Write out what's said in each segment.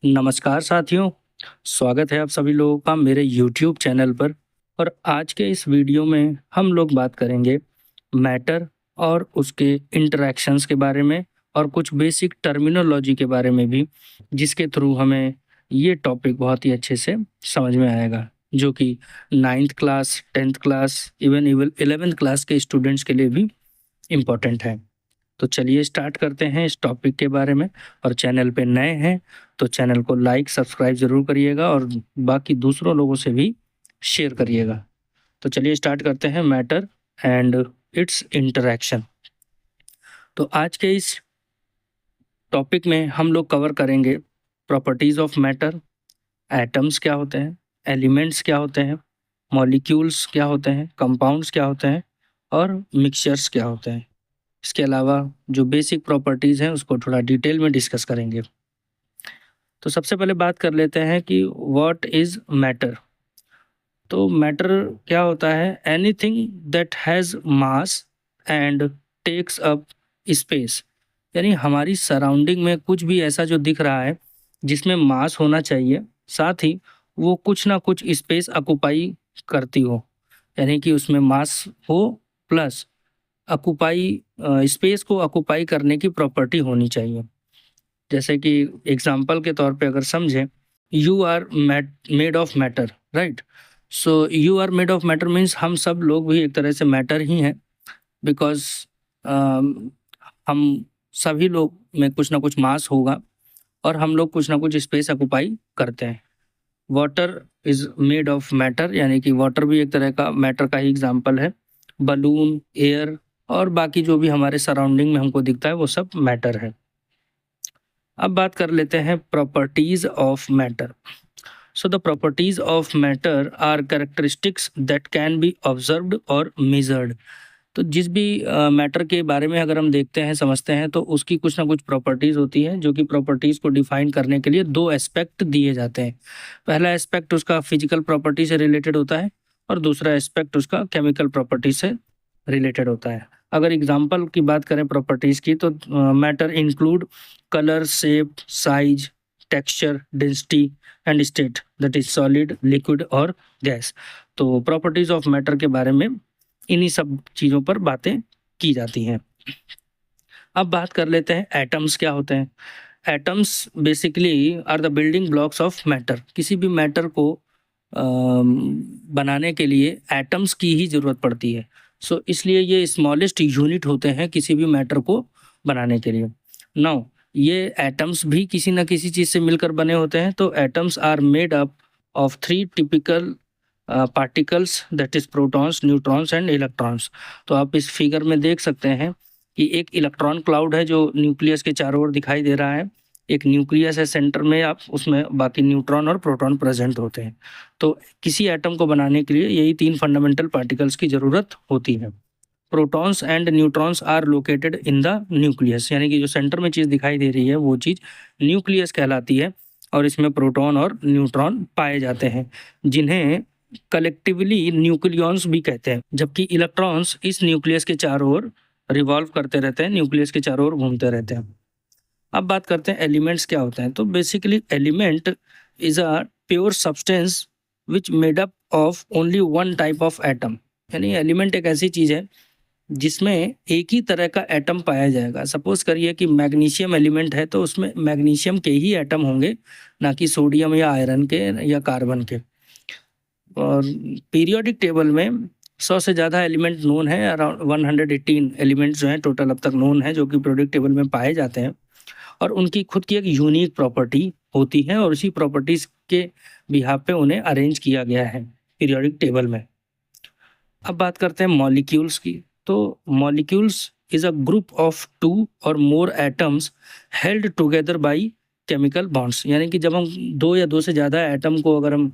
नमस्कार साथियों, स्वागत है आप सभी लोगों का मेरे YouTube चैनल पर। और आज के इस वीडियो में हम लोग बात करेंगे मैटर और उसके इंटरैक्शंस के बारे में और कुछ बेसिक टर्मिनोलॉजी के बारे में भी, जिसके थ्रू हमें ये टॉपिक बहुत ही अच्छे से समझ में आएगा, जो कि 9th class, 10th class, even 11th class के स्टूडेंट्स के लिए भी इम्पोर्टेंट है। तो चलिए स्टार्ट करते हैं इस टॉपिक के बारे में। और चैनल पे नए हैं तो चैनल को लाइक सब्सक्राइब ज़रूर करिएगा और बाकी दूसरों लोगों से भी शेयर करिएगा। तो चलिए स्टार्ट करते हैं मैटर एंड इट्स इंटरैक्शन। तो आज के इस टॉपिक में हम लोग कवर करेंगे प्रॉपर्टीज़ ऑफ मैटर, एटम्स क्या होते हैं, एलिमेंट्स क्या होते हैं, मॉलिक्यूल्स क्या होते हैं, कंपाउंड्स क्या होते हैं और मिक्सचर्स क्या होते हैं। इसके अलावा जो बेसिक प्रॉपर्टीज़ हैं उसको थोड़ा डिटेल में डिस्कस करेंगे। तो सबसे पहले बात कर लेते हैं कि व्हाट इज़ मैटर। तो मैटर क्या होता है? Anything that has mass and takes up space. यानी हमारी सराउंडिंग में कुछ भी ऐसा जो दिख रहा है जिसमें मास होना चाहिए, साथ ही वो कुछ ना कुछ स्पेस ऑक्युपाई करती हो, यानी कि उसमें मास हो प्लस ऑक्युपाई स्पेस को ऑक्युपाई करने की प्रॉपर्टी होनी चाहिए। जैसे कि एग्जांपल के तौर पे अगर समझें, you are made of matter, right? So you are made of matter means हम सब लोग भी एक तरह से मैटर ही हैं, बिकॉज हम सभी लोग में कुछ ना कुछ मास होगा और हम लोग कुछ ना कुछ स्पेस ऑक्युपाई करते हैं। Water is made of matter, यानी कि वाटर भी एक तरह का मैटर का ही एग्जाम्पल है। बलून, एयर और बाकी जो भी हमारे सराउंडिंग में हमको दिखता है वो सब मैटर है। अब बात कर लेते हैं properties of matter. So the properties of matter are characteristics that can be observed और मेजर्ड। तो जिस भी मैटर के बारे में अगर हम देखते हैं, समझते हैं, तो उसकी कुछ ना कुछ प्रॉपर्टीज़ होती हैं, जो कि प्रॉपर्टीज़ को डिफाइन करने के लिए दो एस्पेक्ट दिए जाते हैं। पहला एस्पेक्ट उसका फिजिकल प्रॉपर्टी से रिलेटेड होता है और दूसरा एस्पेक्ट उसका केमिकल प्रॉपर्टी से रिलेटेड होता है। अगर एग्जांपल की बात करें प्रॉपर्टीज़ की, तो matter include colour, shape, size, texture, density and state, that is solid, liquid और गैस। तो प्रॉपर्टीज़ ऑफ मैटर के बारे में इन्हीं सब चीज़ों पर बातें की जाती हैं। अब बात कर लेते हैं एटम्स क्या होते हैं। Atoms basically are the building blocks of matter. किसी भी मैटर को बनाने के लिए एटम्स की ही ज़रूरत पड़ती है। सो इसलिए ये स्मॉलेस्ट यूनिट होते हैं किसी भी मैटर को बनाने के लिए। नाउ ये एटम्स भी किसी न किसी चीज़ से मिलकर बने होते हैं। तो atoms are made up of 3 typical particles, that is protons, neutrons and electrons. तो आप इस फिगर में देख सकते हैं कि एक इलेक्ट्रॉन क्लाउड है जो न्यूक्लियस के चारों ओर दिखाई दे रहा है। एक न्यूक्लियस है सेंटर में, आप उसमें बाकी न्यूट्रॉन और प्रोटॉन प्रेजेंट होते हैं। तो किसी एटम को बनाने के लिए यही 3 फंडामेंटल पार्टिकल्स की ज़रूरत होती है। Protons and neutrons are located in the nucleus, यानी कि जो सेंटर में चीज़ दिखाई दे रही है वो चीज़ न्यूक्लियस कहलाती है और इसमें प्रोटॉन और न्यूट्रॉन पाए जाते हैं, जिन्हें कलेक्टिवली न्यूक्लियॉन्स भी कहते हैं। जबकि इलेक्ट्रॉन्स इस न्यूक्लियस के चारों ओर रिवॉल्व करते रहते हैं, न्यूक्लियस के चारों ओर घूमते रहते हैं। अब बात करते हैं एलिमेंट्स क्या होते हैं। तो basically element is a pure substance which made up of only one type of atom. यानी एलिमेंट एक ऐसी चीज़ है जिसमें एक ही तरह का एटम पाया जाएगा। सपोज करिए कि मैग्नीशियम एलिमेंट है तो उसमें मैग्नीशियम के ही एटम होंगे, ना कि सोडियम या आयरन के या कार्बन के। और पीरियोडिक टेबल में 100 से ज़्यादा एलिमेंट नोन है। अराउंड 118 एलिमेंट्स जो हैं टोटल अब तक नोन है, जो कि पीरियोडिक टेबल में पाए जाते हैं और उनकी खुद की एक यूनिक प्रॉपर्टी होती है और उसी प्रॉपर्टीज़ के बिहाफ पे उन्हें अरेंज किया गया है पीरियोडिक टेबल में। अब बात करते हैं मॉलिक्यूल्स की। तो molecules is a group of 2 और मोर atoms held together by chemical bonds. यानी कि जब हम 2 या 2 से ज़्यादा एटम को अगर हम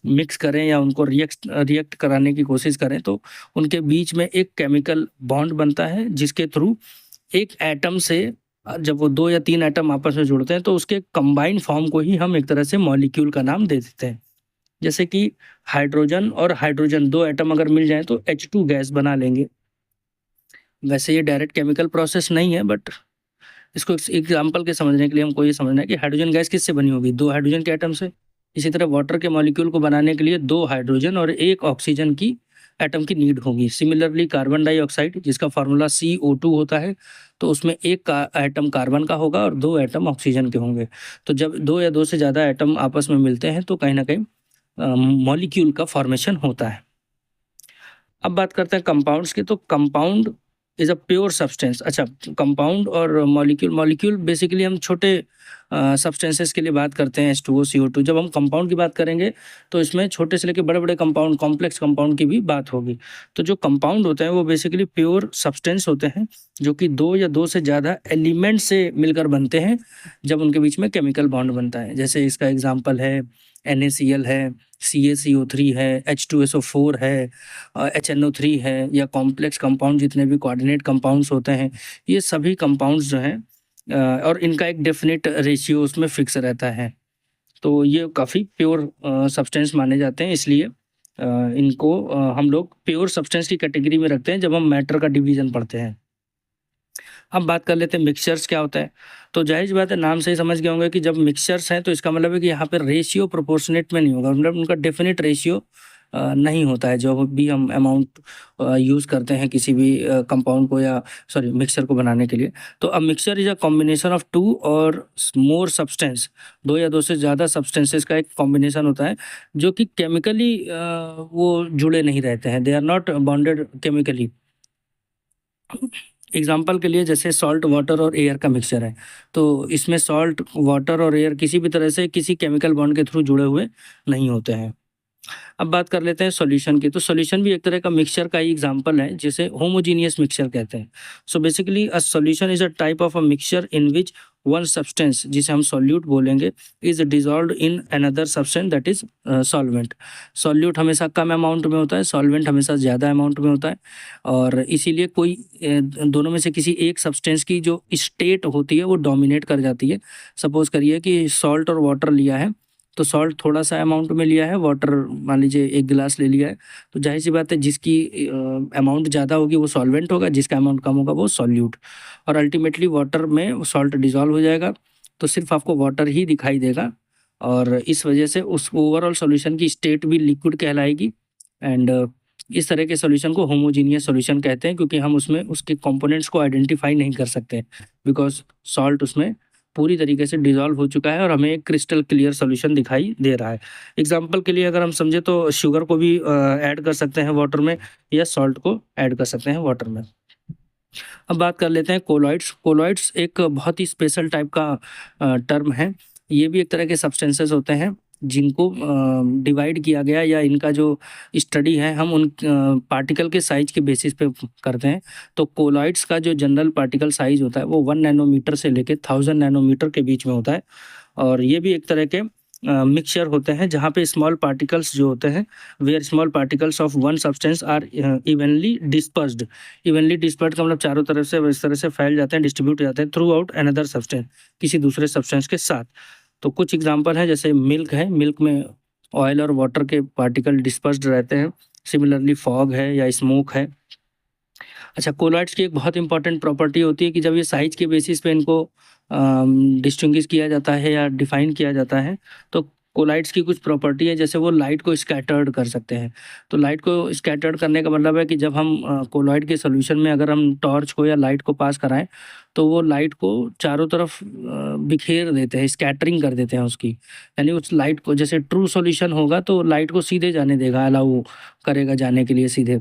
मिक्स करें या उनको रिएक्ट कराने की कोशिश करें तो उनके बीच में एक केमिकल बॉन्ड बनता है, जिसके थ्रू एक एटम से जब वो 2 या 3 एटम आपस में जुड़ते हैं तो उसके कंबाइंड फॉर्म को ही हम एक तरह से मॉलिक्यूल का नाम दे देते हैं। जैसे कि हाइड्रोजन और हाइड्रोजन 2 एटम अगर मिल जाएं तो H2 गैस बना लेंगे। वैसे ये डायरेक्ट केमिकल प्रोसेस नहीं है, बट इसको एग्जाम्पल के समझने के लिए हमको ये समझना है कि हाइड्रोजन गैस किससे बनी होगी, 2 हाइड्रोजन के एटम से। इसी तरह वाटर के मॉलिक्यूल को बनाने के लिए 2 हाइड्रोजन और 1 ऑक्सीजन की एटम की नीड होगी। सिमिलरली कार्बन डाइऑक्साइड जिसका फार्मूला CO2 होता है, तो उसमें 1 एटम कार्बन का होगा और 2 एटम ऑक्सीजन के होंगे। तो जब 2 या 2 से ज़्यादा एटम आपस में मिलते हैं तो कहीं न कहीं मॉलिक्यूल का फॉर्मेशन होता है। अब बात करते हैं कंपाउंड्स की, तो compound is a pure substance. अच्छा, कंपाउंड और मॉलिक्यूल बेसिकली हम छोटे सब्सटेंसेस के लिए बात करते हैं, H2O CO2। जब हम कंपाउंड की बात करेंगे तो इसमें छोटे से लेकर बड़े बड़े कंपाउंड, कॉम्प्लेक्स कंपाउंड की भी बात होगी। तो जो कंपाउंड होते हैं वो बेसिकली प्योर सब्सटेंस होते हैं जो कि 2 या 2 से ज़्यादा एलिमेंट से मिलकर बनते हैं जब उनके बीच में केमिकल बॉन्ड बनता है। जैसे इसका एग्जाम्पल है NaCl है, CaCO3 है, H2SO4 है, HNO3 है, या कॉम्प्लेक्स कंपाउंड जितने भी कोऑर्डिनेट कंपाउंड्स होते हैं, ये सभी कंपाउंड्स जो हैं और इनका एक डेफिनिट रेशियो उसमें फिक्स रहता है। तो ये काफ़ी प्योर सब्सटेंस माने जाते हैं, इसलिए इनको हम लोग प्योर सब्सटेंस की कैटेगरी में रखते हैं जब हम मैटर का डिवीज़न पढ़ते हैं। अब बात कर लेते हैं मिक्सचर्स क्या होता है। तो ज़ाहिर-सी बात है, नाम से ही समझ गए होंगे कि जब मिक्सचर्स हैं तो इसका मतलब है कि यहाँ पे रेशियो प्रोपोर्शनेट में नहीं होगा, मतलब उनका डेफिनिट रेशियो नहीं होता है। जो भी हम अमाउंट यूज़ करते हैं किसी भी कंपाउंड को या सॉरी मिक्सचर को बनाने के लिए। तो a mixture is a combination of 2 और मोर सब्सटेंस, 2 या 2 से ज़्यादा सब्सटेंसेस का एक कॉम्बिनेशन होता है जो कि केमिकली वो जुड़े नहीं रहते हैं, they are not bonded chemically. Example के लिए जैसे सॉल्ट वाटर और एयर का मिक्सचर है, तो इसमें सॉल्ट वाटर और एयर किसी भी तरह से किसी केमिकल बॉन्ड के थ्रू जुड़े हुए नहीं होते हैं। अब बात कर लेते हैं सॉल्यूशन की। तो सॉल्यूशन भी एक तरह का मिक्सचर का ही एग्जांपल है जिसे होमोजेनियस मिक्सचर कहते हैं। So basically a solution is a type of a mixture in which one substance, जिसे हम सॉल्यूट बोलेंगे, is dissolved in another substance that is solvent. Solute हमेशा कम अमाउंट में होता है, सॉल्वेंट हमेशा ज़्यादा अमाउंट में होता है, और इसीलिए कोई दोनों में से किसी एक सब्सटेंस की जो स्टेट होती है वो डोमिनेट कर जाती है। सपोज करिए कि सॉल्ट और वाटर लिया है, तो सॉल्ट थोड़ा-सा अमाउंट में लिया है, वाटर मान लीजिए 1 गिलास ले लिया है, तो ज़ाहिर-सी बात है जिसकी अमाउंट ज़्यादा होगी वो सॉल्वेंट होगा, जिसका अमाउंट कम होगा वो सॉल्यूट, और अल्टीमेटली वाटर में सॉल्ट डिसॉल्व हो जाएगा, तो सिर्फ़ आपको वाटर ही दिखाई देगा, और इस वजह से उस ओवरऑल सॉल्यूशन की स्टेट भी लिक्विड कहलाएगी। एंड इस तरह के सॉल्यूशन को होमोजेनियस सॉल्यूशन कहते हैं, क्योंकि हम उसमें उसके कंपोनेंट्स को आइडेंटिफ़ाई नहीं कर सकते, बिकॉज़ सॉल्ट उसमें पूरी तरीके से डिसॉल्व हो चुका है और हमें एक क्रिस्टल क्लियर सॉल्यूशन दिखाई दे रहा है। एग्ज़ाम्पल के लिए अगर हम समझे तो शुगर को भी ऐड कर सकते हैं वाटर में, या सॉल्ट को ऐड कर सकते हैं वाटर में। अब बात कर लेते हैं कोलॉइड्स। कोलॉइड्स एक बहुत ही स्पेशल टाइप का टर्म है। ये भी एक तरह के सब्सटेंसेस होते हैं जिनको डिवाइड किया गया, या इनका जो स्टडी है हम उन पार्टिकल के साइज़ के बेसिस पे करते हैं। तो कोलॉइड्स का जो जनरल पार्टिकल साइज़ होता है वो 1 नैनोमीटर से लेके 1000 नैनोमीटर के बीच में होता है, और ये भी एक तरह के मिक्सचर होते हैं जहाँ पे स्मॉल पार्टिकल्स जो होते हैं, where small particles of one substance are evenly dispersed. Evenly dispersed का मतलब चारों तरफ से इस तरह से फैल जाते हैं, डिस्ट्रीब्यूट हो जाते हैं थ्रू आउट अनदर सब्सटेंस, किसी दूसरे सब्सटेंस के साथ। तो कुछ एग्जांपल हैं, जैसे मिल्क है, मिल्क में ऑयल और वाटर के पार्टिकल डिस्पर्स्ड रहते हैं। सिमिलरली फॉग है या स्मोक है। अच्छा, कोलॉइड्स की एक बहुत इंपॉर्टेंट प्रॉपर्टी होती है कि जब ये साइज़ के बेसिस पे इनको डिस्टिंग्विश किया जाता है या डिफाइन किया जाता है, तो कोलॉइड्स की कुछ प्रॉपर्टी है, जैसे वो लाइट को स्कैटर्ड कर सकते हैं। तो लाइट को स्कैटर्ड करने का मतलब है कि जब हम कोलॉइड के सॉल्यूशन में अगर हम टॉर्च को या लाइट को पास कराएँ, तो वो लाइट को चारों तरफ बिखेर देते हैं, स्कैटरिंग कर देते हैं उसकी। यानी उस लाइट को, जैसे ट्रू सॉल्यूशन होगा तो लाइट को सीधे जाने देगा, अलाउ करेगा जाने के लिए सीधे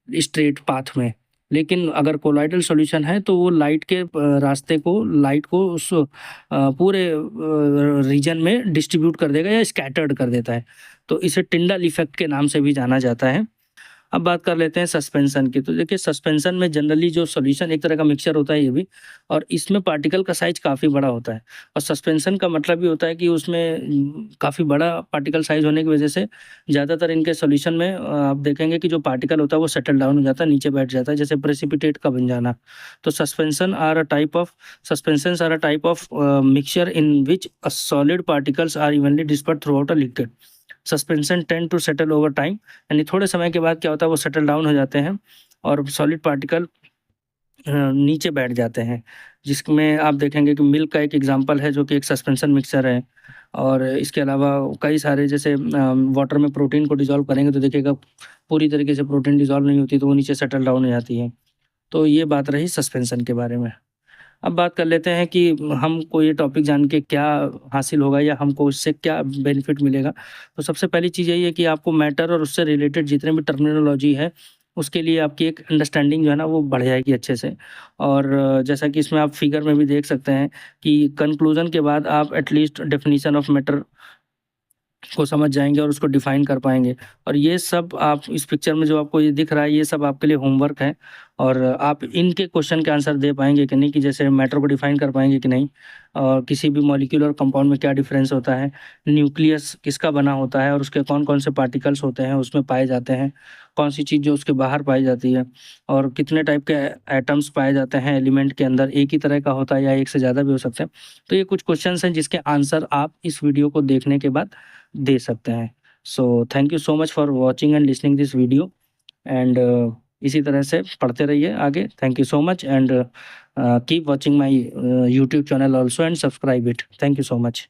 स्ट्रेट पाथ में। लेकिन अगर कोलॉइडल सॉल्यूशन है तो वो लाइट के रास्ते को, लाइट को उस पूरे रीजन में डिस्ट्रीब्यूट कर देगा या स्कैटर्ड कर देता है। तो इसे टिंडल इफ़ेक्ट के नाम से भी जाना जाता है। अब बात कर लेते हैं सस्पेंशन की। तो देखिए, सस्पेंशन में जनरली जो सॉल्यूशन एक तरह का मिक्सचर होता है ये भी, और इसमें पार्टिकल का साइज़ काफ़ी बड़ा होता है, और सस्पेंशन का मतलब ये होता है कि उसमें काफ़ी बड़ा पार्टिकल साइज़ होने की वजह से ज़्यादातर इनके सॉल्यूशन में आप देखेंगे कि जो पार्टिकल होता है वो सेटल डाउन हो जाता है, नीचे बैठ जाता है, जैसे प्रेसिपिटेट का बन जाना। तो suspensions are a type of mixture in which a solid particles are evenly dispersed throughout a liquid. Suspension tend to settle over time, यानी थोड़े समय के बाद क्या होता है वो सेटल डाउन हो जाते हैं और सॉलिड पार्टिकल नीचे बैठ जाते हैं। जिसमें आप देखेंगे कि मिल्क का एक एग्जांपल है जो कि एक सस्पेंशन मिक्सचर है। और इसके अलावा कई सारे जैसे वाटर में प्रोटीन को डिज़ोल्व करेंगे तो देखिएगा पूरी तरीके से प्रोटीन डिज़ोल्व नहीं होती, तो वो नीचे सेटल डाउन हो जाती है। तो ये बात रही सस्पेंशन के बारे में। अब बात कर लेते हैं कि हमको ये टॉपिक जान के क्या हासिल होगा या हमको उससे क्या बेनिफिट मिलेगा। तो सबसे पहली चीज़ यही है कि आपको मैटर और उससे रिलेटेड जितने भी टर्मिनोलॉजी है, उसके लिए आपकी एक अंडरस्टैंडिंग जो है ना वो बढ़ जाएगी अच्छे से। और जैसा कि इसमें आप फिगर में भी देख सकते हैं कि कंक्लूज़न के बाद आप एटलीस्ट डेफिनिशन ऑफ मैटर को समझ जाएँगे और उसको डिफ़ाइन कर पाएँगे। और ये सब आप इस पिक्चर में जो आपको ये दिख रहा है, ये सब आपके लिए होमवर्क है और आप इनके क्वेश्चन के आंसर दे पाएँगे कि नहीं, कि जैसे मैटर को डिफ़ाइन कर पाएँगे कि नहीं? और किसी भी मॉलिक्यूल और कंपाउंड में क्या डिफ़रेंस होता है? न्यूक्लियस किसका बना होता है और उसके कौन-कौन से पार्टिकल्स होते हैं, उसमें पाए जाते हैं? कौन-सी चीज़ जो उसके बाहर पाई जाती है? और कितने टाइप के एटम्स पाए जाते हैं एलिमेंट के अंदर? एक ही तरह का होता है या एक से ज़्यादा भी हो सकते हैं? तो ये कुछ क्वेश्चन्स हैं जिसके आंसर आप इस वीडियो को देखने के बाद दे सकते हैं। So thank you so much for watching and listening this video and इसी तरह से पढ़ते रहिए आगे। Thank you so much and keep watching my YouTube channel also and subscribe it. Thank you so much.